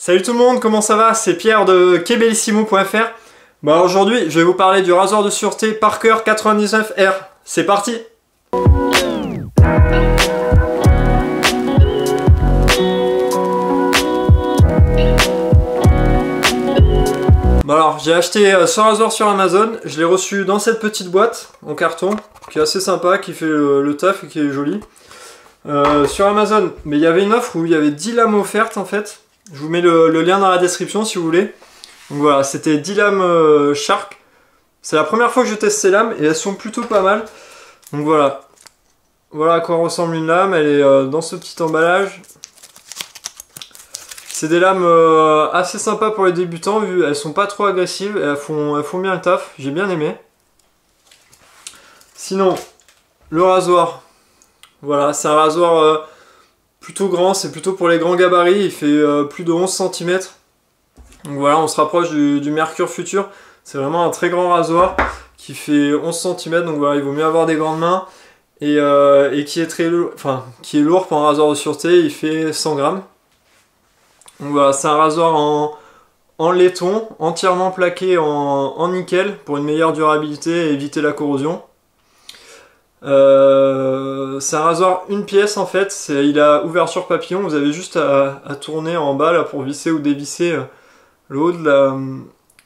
Salut tout le monde, comment ça va? C'est Pierre de Kebellissimo.fr. Bon, alors aujourd'hui, je vais vous parler du rasoir de sûreté Parker 99R. C'est parti! Bon alors, j'ai acheté ce rasoir sur Amazon. Je l'ai reçu dans cette petite boîte en carton, qui est assez sympa, qui fait le taf et qui est joli. Sur Amazon, mais il y avait une offre où il y avait 10 lames offertes en fait. Je vous mets le lien dans la description si vous voulez. Donc voilà, c'était 10 lames Shark. C'est la première fois que je teste ces lames et elles sont plutôt pas mal. Donc voilà. Voilà à quoi ressemble une lame. Elle est dans ce petit emballage. C'est des lames assez sympas pour les débutants vu elles sont pas trop agressives et elles font bien le taf. J'ai bien aimé. Sinon, le rasoir. Voilà, c'est un rasoir plutôt grand, c'est plutôt pour les grands gabarits, il fait plus de 11 cm. Donc voilà, on se rapproche du Mercure Futur. C'est vraiment un très grand rasoir qui fait 11 cm, donc voilà, il vaut mieux avoir des grandes mains. Et qui est très lourd, enfin, qui est lourd pour un rasoir de sûreté, il fait 100 grammes. Donc voilà, c'est un rasoir en laiton, entièrement plaqué en nickel pour une meilleure durabilité et éviter la corrosion. C'est un rasoir une pièce en fait, il a ouverture papillon, vous avez juste à tourner en bas là pour visser ou dévisser le haut de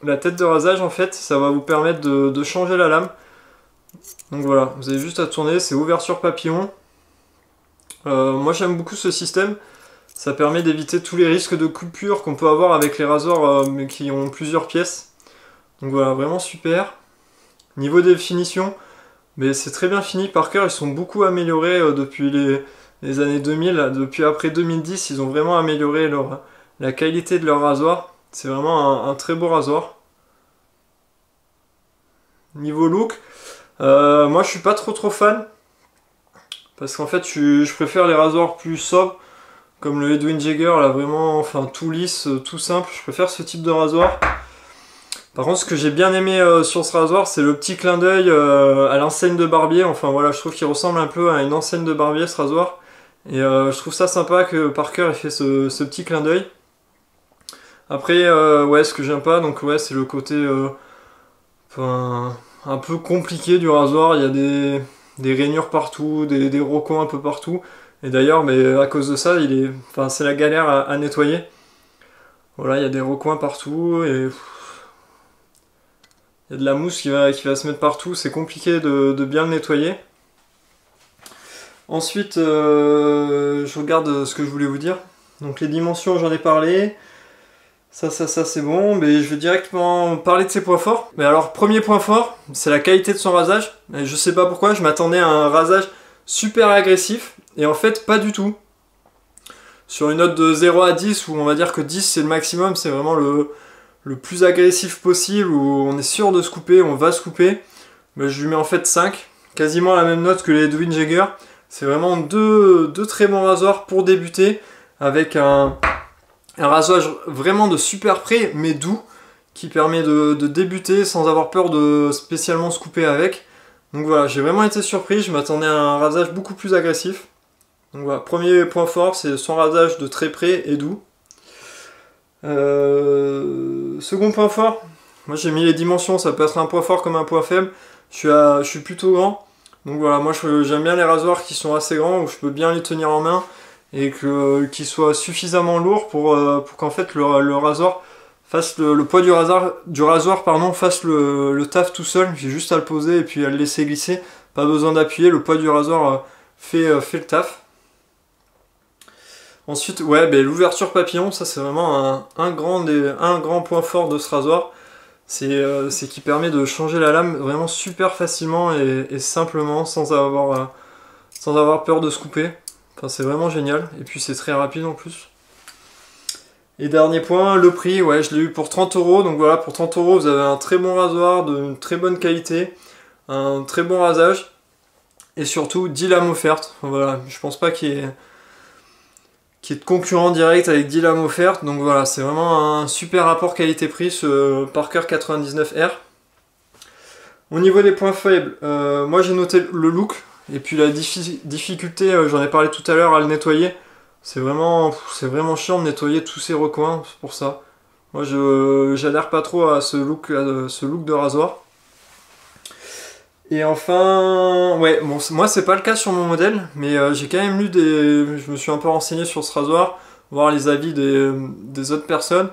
la tête de rasage en fait, ça va vous permettre de changer la lame. Donc voilà, vous avez juste à tourner, c'est ouverture papillon. Moi j'aime beaucoup ce système, ça permet d'éviter tous les risques de coupure qu'on peut avoir avec les rasoirs mais qui ont plusieurs pièces. Donc voilà, vraiment super. Niveau définition, mais c'est très bien fini. Parker, ils sont beaucoup améliorés depuis les années 2000. Depuis après 2010, ils ont vraiment amélioré la qualité de leur rasoir. C'est vraiment un très beau rasoir. Niveau look, moi je suis pas trop fan. Parce qu'en fait, je préfère les rasoirs plus sobres. Comme le Edwin Jagger, là vraiment, enfin tout lisse, tout simple. Je préfère ce type de rasoir. Par contre, ce que j'ai bien aimé sur ce rasoir, c'est le petit clin d'œil à l'enseigne de barbier. Enfin voilà, je trouve qu'il ressemble un peu à une enseigne de barbier ce rasoir. Et je trouve ça sympa que Parker ait fait ce petit clin d'œil. Après, ouais, ce que j'aime pas, donc ouais, c'est le côté un peu compliqué du rasoir. Il y a des rainures partout, des recoins un peu partout. Et d'ailleurs, mais à cause de ça, c'est la galère à nettoyer. Voilà, il y a des recoins partout et il y a de la mousse qui va se mettre partout, c'est compliqué de bien le nettoyer. Ensuite, je regarde ce que je voulais vous dire. Donc les dimensions, j'en ai parlé. Ça c'est bon, mais je vais directement parler de ses points forts. Mais alors, premier point fort, c'est la qualité de son rasage. Et je sais pas pourquoi, je m'attendais à un rasage super agressif, et en fait, pas du tout. Sur une note de 0 à 10, où on va dire que 10 c'est le maximum, c'est vraiment le plus agressif possible, où on est sûr de se couper, on va se couper, mais je lui mets en fait 5, quasiment la même note que les Edwin Jagger. C'est vraiment deux très bons rasoirs pour débuter, avec un rasage vraiment de super près, mais doux, qui permet de débuter sans avoir peur de spécialement se couper avec. Donc voilà, j'ai vraiment été surpris, je m'attendais à un rasage beaucoup plus agressif. Donc voilà, premier point fort, c'est son rasage de très près et doux. Second point fort, moi j'ai mis les dimensions, ça peut être un point fort comme un point faible. Je suis plutôt grand, donc voilà, moi j'aime bien les rasoirs qui sont assez grands, où je peux bien les tenir en main et qu'ils soient suffisamment lourds pour qu'en fait le rasoir fasse le poids du rasoir pardon, fasse le taf tout seul. J'ai juste à le poser et puis à le laisser glisser, pas besoin d'appuyer, le poids du rasoir fait le taf. Ensuite, ouais, ben, l'ouverture papillon, ça c'est vraiment un grand point fort de ce rasoir. C'est qu'il permet de changer la lame vraiment super facilement et simplement, sans avoir peur de se couper. Enfin, c'est vraiment génial, et puis c'est très rapide en plus. Et dernier point, le prix, ouais, je l'ai eu pour 30 €, donc voilà, pour 30 € vous avez un très bon rasoir, de très bonne qualité, un très bon rasage, et surtout 10 lames offertes. Enfin, voilà, je pense pas qu'il y ait de concurrent direct avec 10 lames offertes, donc voilà, c'est vraiment un super rapport qualité-prix ce Parker 99R. Au niveau des points faibles, moi j'ai noté le look, et puis la difficulté, j'en ai parlé tout à l'heure, à le nettoyer. C'est vraiment chiant de nettoyer tous ces recoins, c'est pour ça. Moi, j'adhère pas trop à ce look de rasoir. Et enfin, ouais, bon, moi c'est pas le cas sur mon modèle, mais j'ai quand même je me suis un peu renseigné sur ce rasoir, voir les avis des autres personnes.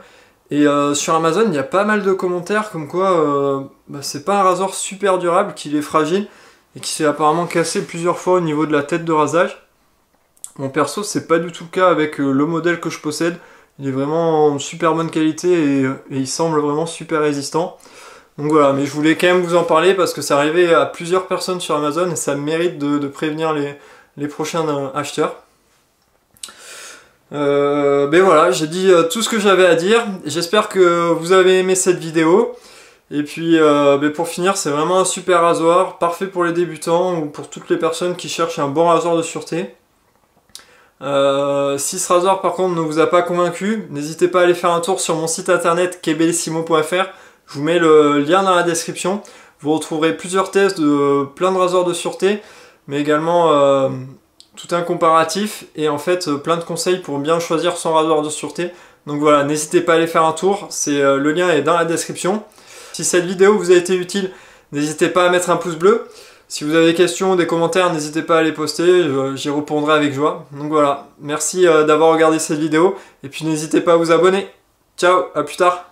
Et sur Amazon, il y a pas mal de commentaires comme quoi bah, c'est pas un rasoir super durable, qu'il est fragile et qui s'est apparemment cassé plusieurs fois au niveau de la tête de rasage. Mon perso, c'est pas du tout le cas avec le modèle que je possède. Il est vraiment en super bonne qualité et il semble vraiment super résistant. Donc voilà, mais je voulais quand même vous en parler parce que ça arrivait à plusieurs personnes sur Amazon et ça mérite de prévenir les prochains acheteurs. Ben voilà, j'ai dit tout ce que j'avais à dire. J'espère que vous avez aimé cette vidéo. Et puis ben pour finir, c'est vraiment un super rasoir, parfait pour les débutants ou pour toutes les personnes qui cherchent un bon rasoir de sûreté. Si ce rasoir par contre ne vous a pas convaincu, n'hésitez pas à aller faire un tour sur mon site internet quebellissimo.fr. Je vous mets le lien dans la description. Vous retrouverez plusieurs tests de plein de rasoirs de sûreté, mais également tout un comparatif et en fait plein de conseils pour bien choisir son rasoir de sûreté. Donc voilà, n'hésitez pas à aller faire un tour, le lien est dans la description. Si cette vidéo vous a été utile, n'hésitez pas à mettre un pouce bleu. Si vous avez des questions ou des commentaires, n'hésitez pas à les poster, j'y répondrai avec joie. Donc voilà, merci d'avoir regardé cette vidéo et puis n'hésitez pas à vous abonner. Ciao, à plus tard.